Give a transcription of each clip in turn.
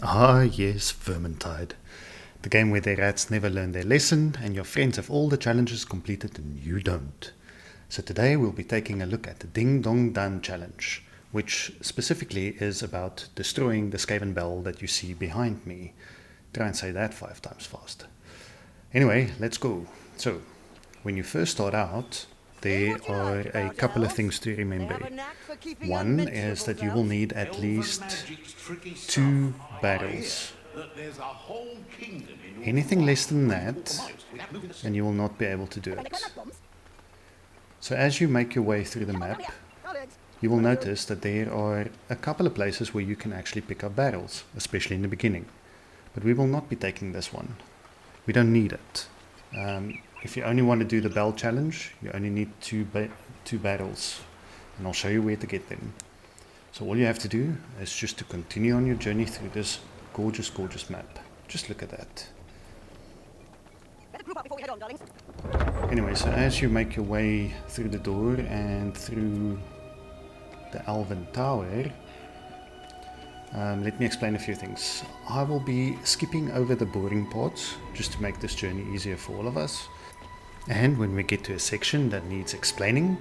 Ah, yes, Vermintide. The game where the rats never learn their lesson and your friends have all the challenges completed and you don't. So today we'll be taking a look at the Ding.Dong.Done challenge, which specifically is about destroying the Skaven bell that you see behind me. Try and say that 5 times fast. Anyway, let's go. So, when you first start out, there are a couple of things to remember. One is that you will need at least 2 barrels. Anything less than that, and you will not be able to do it. So as you make your way through the map, you will notice that there are a couple of places where you can actually pick up barrels, especially in the beginning. But we will not be taking this one. We don't need it. If you only want to do the bell challenge, you only need two barrels. And I'll show you where to get them. So all you have to do is just to continue on your journey through this gorgeous, gorgeous map. Just look at that. Anyway, so as you make your way through the door and through the Elven Tower, let me explain a few things. I will be skipping over the boring parts just to make this journey easier for all of us. And when we get to a section that needs explaining,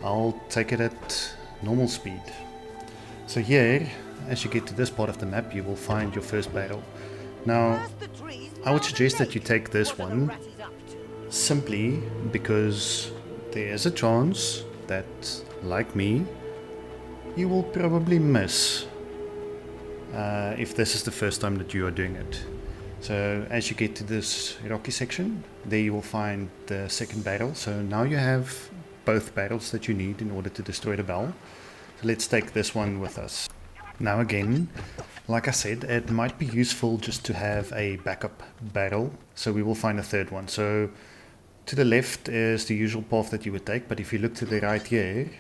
I'll take it at normal speed. So here, as you get to this part of the map, you will find your first barrel. Now, I would suggest that you take this one simply because there is a chance that, like me, you will probably miss if this is the first time that you are doing it. So as you get to this rocky section, there you will find the second barrel. So now you have both barrels that you need in order to destroy the bell. So let's take this one with us. Now again, like I said, it might be useful just to have a backup barrel. So we will find a third one. So to the left is the usual path that you would take, but if you look to the right here,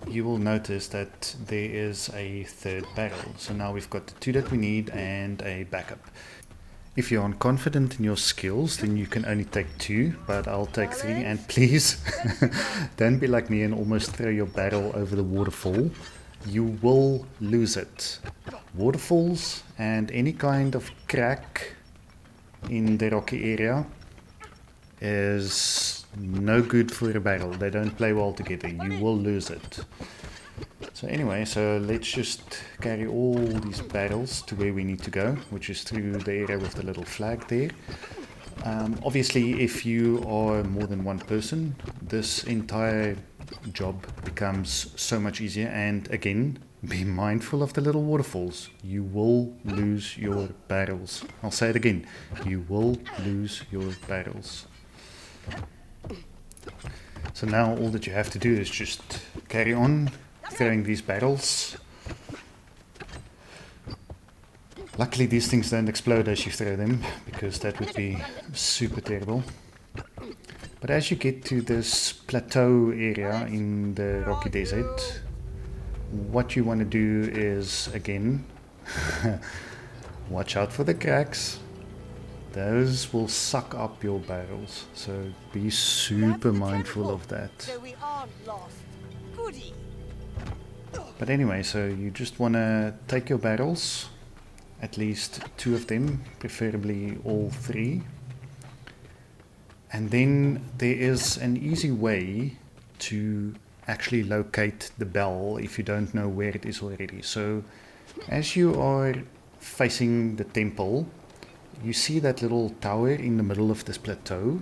you will notice that there is a third barrel. So now we've got the 2 that we need and a backup. If you aren't confident in your skills, then you can only take 2, but I'll take 3. And please, don't be like me and almost throw your barrel over the waterfall. You will lose it. Waterfalls and any kind of crack in the rocky area is no good for a barrel. They don't play well together. You will lose it. So anyway, so let's just carry all these barrels to where we need to go, which is through the area with the little flag there. Obviously, if you are more than one person, this entire job becomes so much easier. And again, be mindful of the little waterfalls. You will lose your barrels. I'll say it again. You will lose your barrels. So now all that you have to do is just carry on throwing these barrels. Luckily these things don't explode as you throw them, because that would be super terrible. But as you get to this plateau area in the rocky desert, what you want to do is, again, watch out for the cracks. Those will suck up your barrels, so be super mindful of that. But anyway, so you just want to take your barrels, at least 2 of them, preferably all 3. And then there is an easy way to actually locate the bell if you don't know where it is already. So as you are facing the temple, you see that little tower in the middle of this plateau.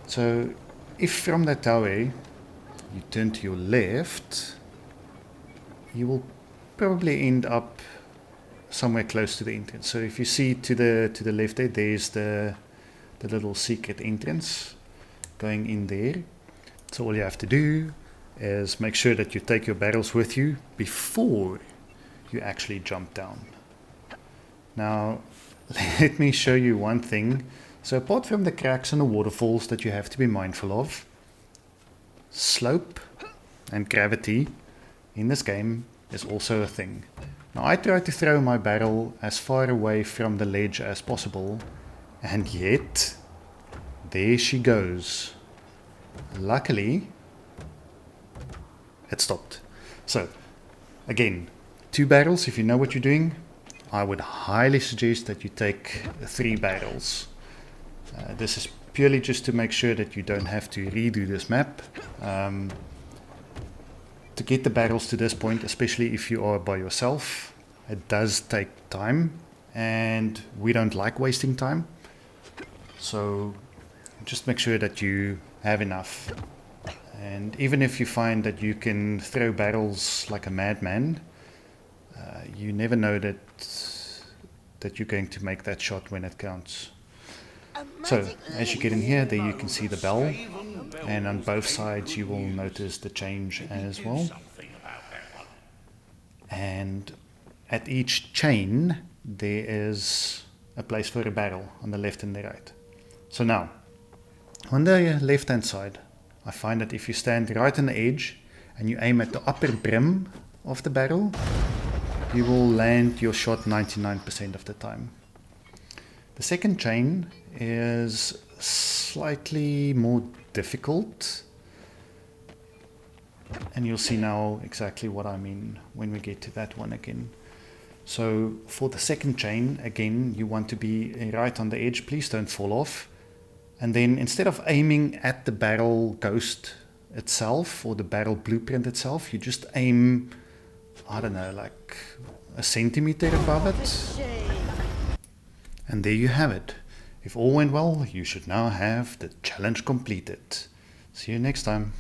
So if from that tower you turn to your left, you will probably end up somewhere close to the entrance. So if you see to the left there, there's the little secret entrance going in there. So all you have to do is make sure that you take your barrels with you before you actually jump down. Now let me show you one thing. So apart from the cracks and the waterfalls that you have to be mindful of, slope and gravity in this game is also a thing. Now I try to throw my barrel as far away from the ledge as possible, and yet there she goes. Luckily it stopped. So again, 2 barrels, if you know what you're doing, I would highly suggest that you take 3 barrels. This is purely just to make sure that you don't have to redo this map. To get the barrels to this point, especially if you are by yourself, it does take time, and we don't like wasting time. So just make sure that you have enough. And even if you find that you can throw barrels like a madman, you never know that you're going to make that shot when it counts. So as you get in here, there you can see the bell, and on both sides you will notice the change as well. And at each chain there is a place for a barrel on the left and the right. So now on the left hand side, I find that if you stand right on the edge and you aim at the upper brim of the barrel, you will land your shot 99% of the time. The second chain is slightly more difficult, and you'll see now exactly what I mean when we get to that one again. So for the second chain, again, you want to be right on the edge, please don't fall off. And then instead of aiming at the barrel ghost itself or the barrel blueprint itself, you just aim, I don't know, like a centimeter above it. And there you have it. If all went well, you should now have the challenge completed. See you next time.